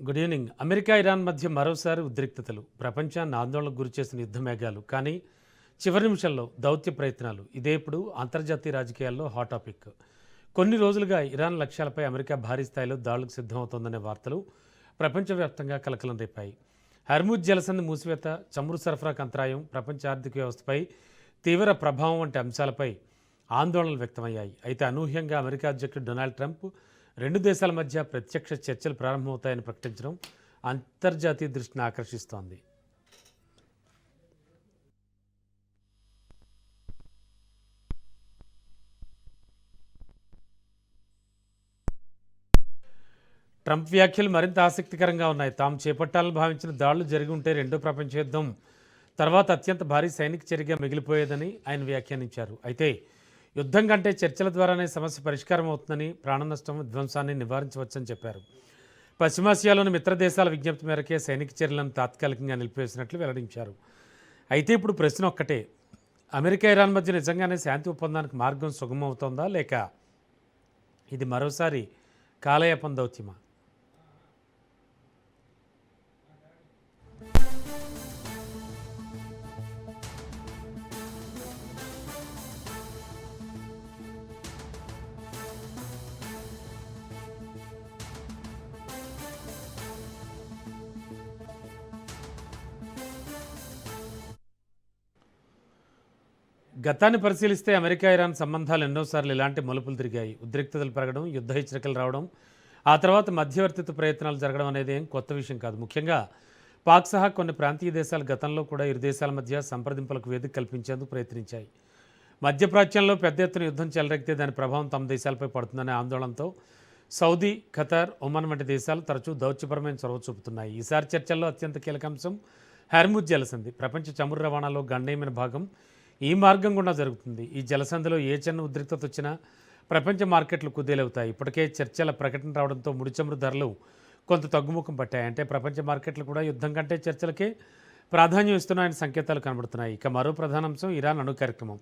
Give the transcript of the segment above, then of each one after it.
Good evening. America, Iran మధ్య మరోసారి ఉద్రిక్తతలు. ప్రపంచాన్ని ఆందోళనకు గురిచేసిన యుద్ధ మేఘాలు. కానీ చివరి నిమిషంలో దౌత్య ప్రయత్నాలు. ఇదే ఇప్పుడు అంతర్జాతీయ రాజకీయాల్లో హాట్ టాపిక్. కొన్ని రోజులుగా ఇరాన్ లక్ష్యాలపై అమెరికా భారీ స్థాయిలో దాడులకు సిద్ధమవుతోందనే వార్తలు ప్రపంచవ్యాప్తంగా కలకలం రేపాయి. హర్ముజ్ జలసంధి మూసివేత, చమురు సరఫరాకు అంతరాయం, ప్రపంచ ఆర్థిక వ్యవస్థపై తీవ్ర ప్రభావం వంటి అంశాలపై ఆందోళనలు వ్యక్తమయ్యాయి. అయితే అనూహ్యంగా అమెరికా అధ్యక్షుడు డొనాల్డ్ ట్రంప్ రెండు దేశాల మధ్య ప్రత్యక్ష చర్చలు ప్రారంభమవుతాయని ప్రకటించడం అంతర్జాతీయ దృష్టిని ఆకర్షిస్తోంది. ట్రంప్ వ్యాఖ్యలు మరింత ఆసక్తికరంగా ఉన్నాయి. తాము చేపట్టాలని భావించిన దాడులు జరిగి ఉంటే రెండో ప్రపంచ యుద్ధం తర్వాత అత్యంత భారీ సైనిక చర్యగా మిగిలిపోయేదని ఆయన వ్యాఖ్యానించారు. అయితే యుద్ధం కంటే చర్చల ద్వారానే సమస్య పరిష్కారం అవుతుందని, ప్రాణ నష్టం, విధ్వంసాన్ని నివారించవచ్చని చెప్పారు. పశ్చిమాసియాలోని మిత్ర దేశాల విజ్ఞప్తి మేరకే సైనిక చర్యలను తాత్కాలికంగా నిలిపివేసినట్లు వెల్లడించారు. అయితే ఇప్పుడు ప్రశ్న ఒక్కటే, అమెరికా, ఇరాన్ మధ్య నిజంగానే శాంతి ఒప్పందానికి మార్గం సుగమవుతోందా, లేక ఇది మరోసారి కాలయాపన దౌత్యమా? గతాన్ని పరిశీలిస్తే అమెరికా, ఇరాన్ సంబంధాలు ఎన్నోసార్లు ఇలాంటి మలుపులు తిరిగాయి. ఉద్రిక్తతలు పెరగడం, యుద్ధ హెచ్చరికలు రావడం, ఆ తర్వాత మధ్యవర్తిత్వ ప్రయత్నాలు జరగడం అనేది ఏం కొత్త విషయం కాదు. ముఖ్యంగా పాక్ సహా కొన్ని ప్రాంతీయ దేశాలు గతంలో కూడా ఇరు దేశాల మధ్య సంప్రదింపులకు వేదిక కల్పించేందుకు ప్రయత్నించాయి. మధ్యప్రాచ్యంలో పెద్ద ఎత్తున యుద్ధం చెలరెక్కితే దాని ప్రభావం తమ దేశాలపై పడుతుందనే ఆందోళనతో సౌదీ, ఖతార్, ఒమన్ వంటి దేశాలు తరచూ దౌత్యపరమైన చొరవ చూపుతున్నాయి. ఈసారి చర్చల్లో అత్యంత కీలక అంశం హర్ముజ్ జలసంధి. ప్రపంచ చమురు రవాణాలో గణనీయమైన భాగం ఈ మార్గం గుండా జరుగుతుంది. ఈ జలసంధిలో ఏ చిన్న ఉద్రిక్తత వచ్చినా ప్రపంచ మార్కెట్లు కుదేలవుతాయి. ఇప్పటికే చర్చల ప్రకటన రావడంతో ముడి చమురు ధరలు కొంత తగ్గుముఖం పట్టాయి. అంటే ప్రపంచ మార్కెట్లు కూడా యుద్ధం కంటే చర్చలకే ప్రాధాన్యం ఇస్తున్నాయని సంకేతాలు కనబడుతున్నాయి. ఇక మరో ప్రధాన అంశం ఇరాన్ అణు కార్యక్రమం.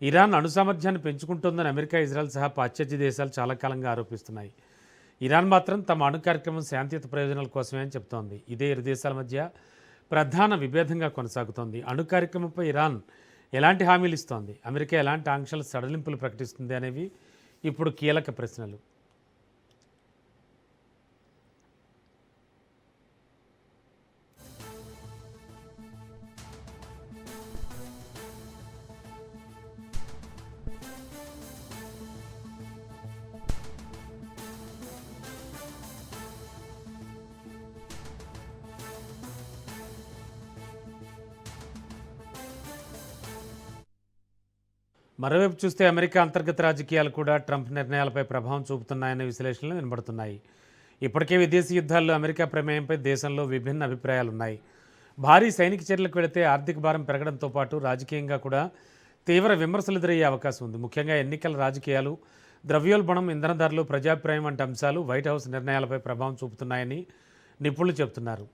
ఇరాన్ అణు సామర్థ్యాన్ని పెంచుకుంటోందని అమెరికా, ఇజ్రాయెల్ సహా పాశ్చాత్య దేశాలు చాలా కాలంగా ఆరోపిస్తున్నాయి. ఇరాన్ మాత్రం తమ అణు కార్యక్రమం శాంతియుత ప్రయోజనాల కోసమే అని చెబుతోంది. ఇదే ఇరు దేశాల మధ్య ప్రధాన విభేదంగా కొనసాగుతోంది. అణు కార్యక్రమంపై ఇరాన్ ఎలాంటి హామీలు ఇస్తోంది, అమెరికా ఎలాంటి ఆంక్షల సడలింపులు ప్రకటిస్తుంది అనేవి ఇప్పుడు కీలక ప్రశ్నలు. మరోవైపు చూస్తే అమెరికా అంతర్గత రాజకీయాలు కూడా ట్రంప్ నిర్ణయాలపై ప్రభావం చూపుతున్నాయనే విశ్లేషణలు వినబడుతున్నాయి. ఇప్పటికే విదేశీ యుద్ధాల్లో అమెరికా ప్రమేయంపై దేశంలో విభిన్న అభిప్రాయాలున్నాయి. భారీ సైనిక చర్యలకు వెళితే ఆర్థిక భారం పెరగడంతో పాటు రాజకీయంగా కూడా తీవ్ర విమర్శలు ఎదురయ్యే అవకాశం ఉంది. ముఖ్యంగా ఎన్నికల రాజకీయాలు, ద్రవ్యోల్బణం, ఇంధన ధరలు, ప్రజాభిప్రాయం వంటి అంశాలు వైట్ హౌస్ నిర్ణయాలపై ప్రభావం చూపుతున్నాయని నిపుణులు చెబుతున్నారు.